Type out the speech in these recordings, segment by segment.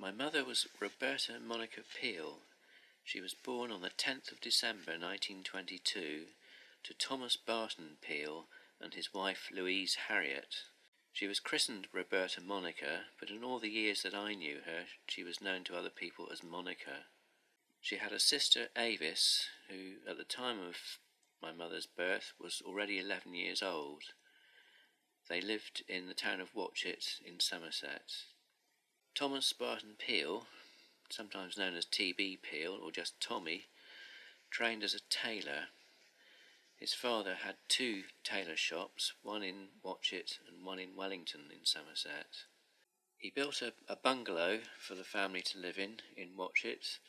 My mother was Roberta Monica Peel. She was born on the 10th of December 1922 to Thomas Barton Peel and his wife Louise Harriet. She was christened Roberta Monica, but in all the years that I knew her, she was known to other people as Monica. She had a sister, Avis, who at the time of my mother's birth was already 11 years old. They lived in the town of Watchet in Somerset. Thomas Barton Peel, sometimes known as T.B. Peel or just Tommy, trained as a tailor. His father had two tailor shops, one in Watchet and one in Wellington in Somerset. He built a bungalow for the family to live in Watchet.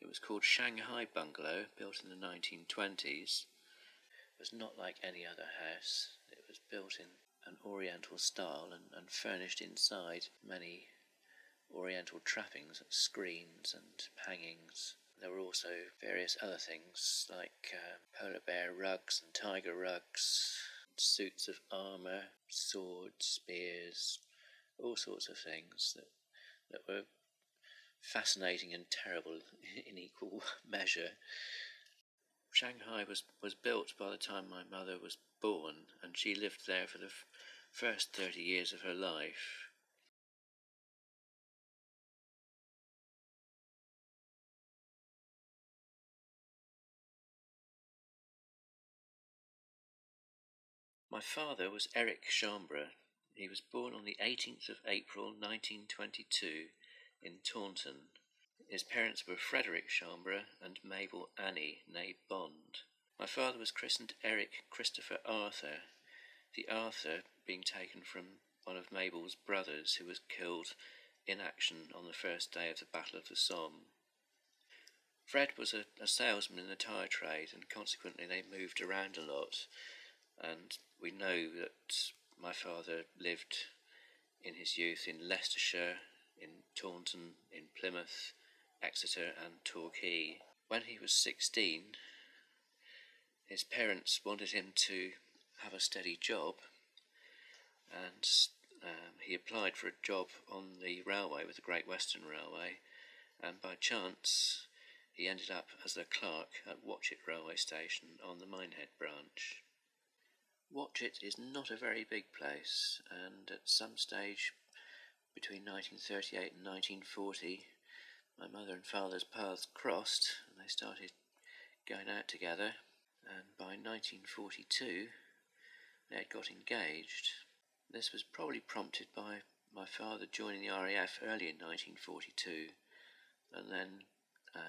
It was called Shanghai Bungalow, built in the 1920s. It was not like any other house. It was built in an Oriental style and furnished inside many Oriental trappings, screens and hangings. There were also various other things like polar bear rugs and tiger rugs, suits of armour, swords, spears, all sorts of things that were fascinating and terrible in equal measure. Shanghai was built by the time my mother was born, and she lived there for the first 30 years of her life. My father was Monica Chambre. He was born on the 18th of April 1922 in Taunton. His parents were Frederick Chambre and Mabel Annie née Bond. My father was christened Eric Christopher Arthur, the Arthur being taken from one of Mabel's brothers who was killed in action on the first day of the Battle of the Somme. Fred was a salesman in the tyre trade, and consequently they moved around a lot, and we know that my father lived in his youth in Leicestershire, in Taunton, in Plymouth, Exeter and Torquay. When he was 16, his parents wanted him to have a steady job, and he applied for a job on the railway with the Great Western Railway, and by chance he ended up as a clerk at Watchet Railway Station on the Minehead branch. Watchet is not a very big place, and at some stage between 1938 and 1940 my mother and father's paths crossed and they started going out together, and by 1942 they had got engaged. This was probably prompted by my father joining the RAF early in 1942 and then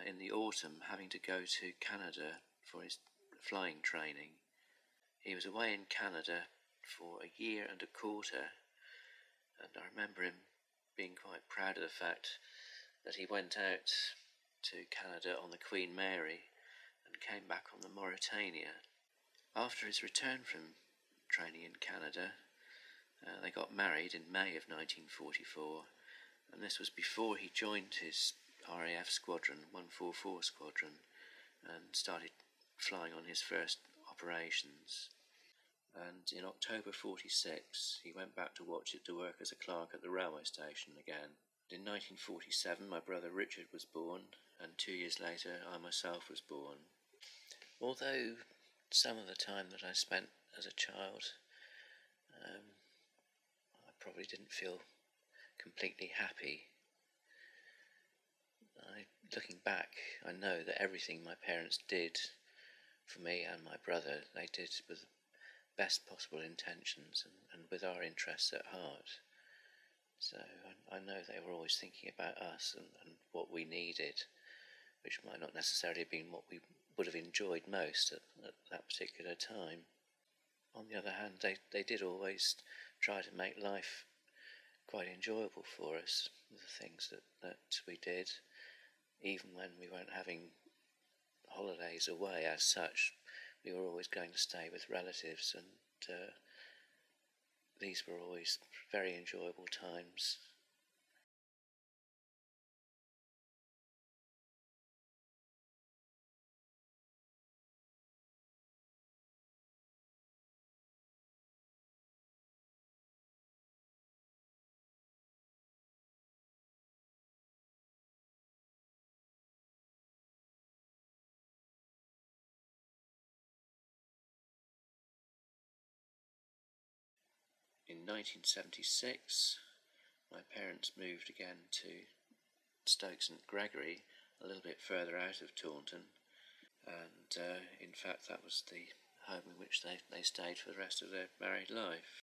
in the autumn having to go to Canada for his flying training. He was away in Canada for a year and a quarter, and I remember him being quite proud of the fact that he went out to Canada on the Queen Mary and came back on the Mauretania. After his return from training in Canada, they got married in May of 1944, and this was before he joined his RAF squadron, 144 Squadron, and started flying on his first operations. And in October 46 he went back to Watchet to work as a clerk at the railway station again. In 1947 my brother Richard was born, and 2 years later I myself was born. Although some of the time that I spent as a child I probably didn't feel completely happy, looking back I know that everything my parents did for me and my brother they did with the best possible intentions and with our interests at heart. So I know they were always thinking about us and what we needed, which might not necessarily have been what we would have enjoyed most at that particular time. On the other hand, they did always try to make life quite enjoyable for us, the things that we did, even when we weren't having holidays away as such. We were always going to stay with relatives, and these were always very enjoyable times. In 1976, my parents moved again to Stoke St Gregory, a little bit further out of Taunton, and in fact that was the home in which they stayed for the rest of their married life.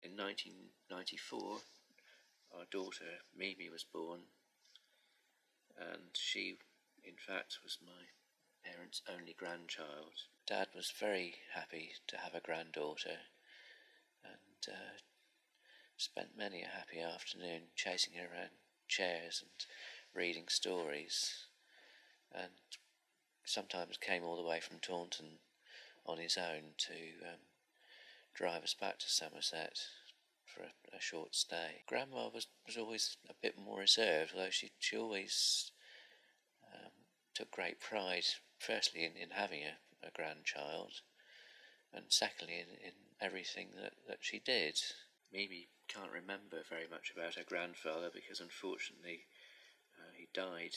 In 1994, our daughter Mimi was born, and she, in fact, was my parents' only grandchild. Dad was very happy to have a granddaughter, and spent many a happy afternoon chasing her around chairs and reading stories, and sometimes came all the way from Taunton on his own to drive us back to Somerset for a short stay. Grandma was always a bit more reserved, although she always took great pride, firstly in having a grandchild, and secondly in everything that she did. Mimi can't remember very much about her grandfather because unfortunately he died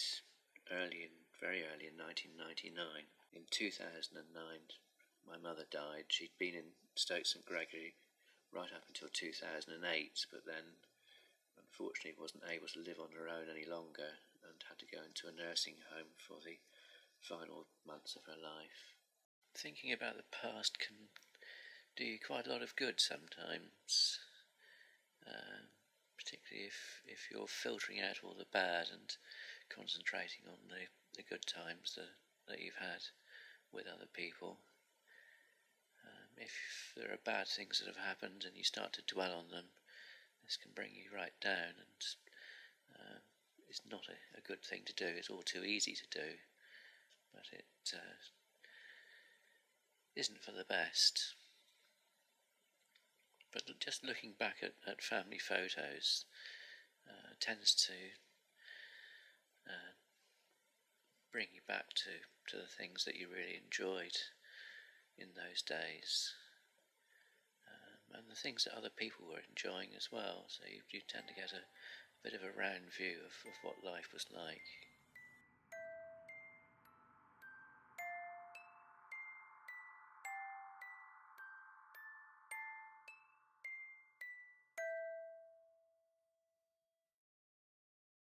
very early in 1999. In 2009 my mother died. She'd been in Stoke St Gregory right up until 2008, but then unfortunately wasn't able to live on her own any longer and had to go into a nursing home for the final months of her life. Thinking about the past can do you quite a lot of good sometimes, particularly if you're filtering out all the bad and concentrating on the good times that you've had with other people. If there are bad things that have happened and you start to dwell on them, this can bring you right down, and it's not a good thing to do. It's all too easy to do, but it isn't for the best. But just looking back at family photos tends to bring you back to the things that you really enjoyed in those days, and the things that other people were enjoying as well, so you tend to get a bit of a round view of what life was like.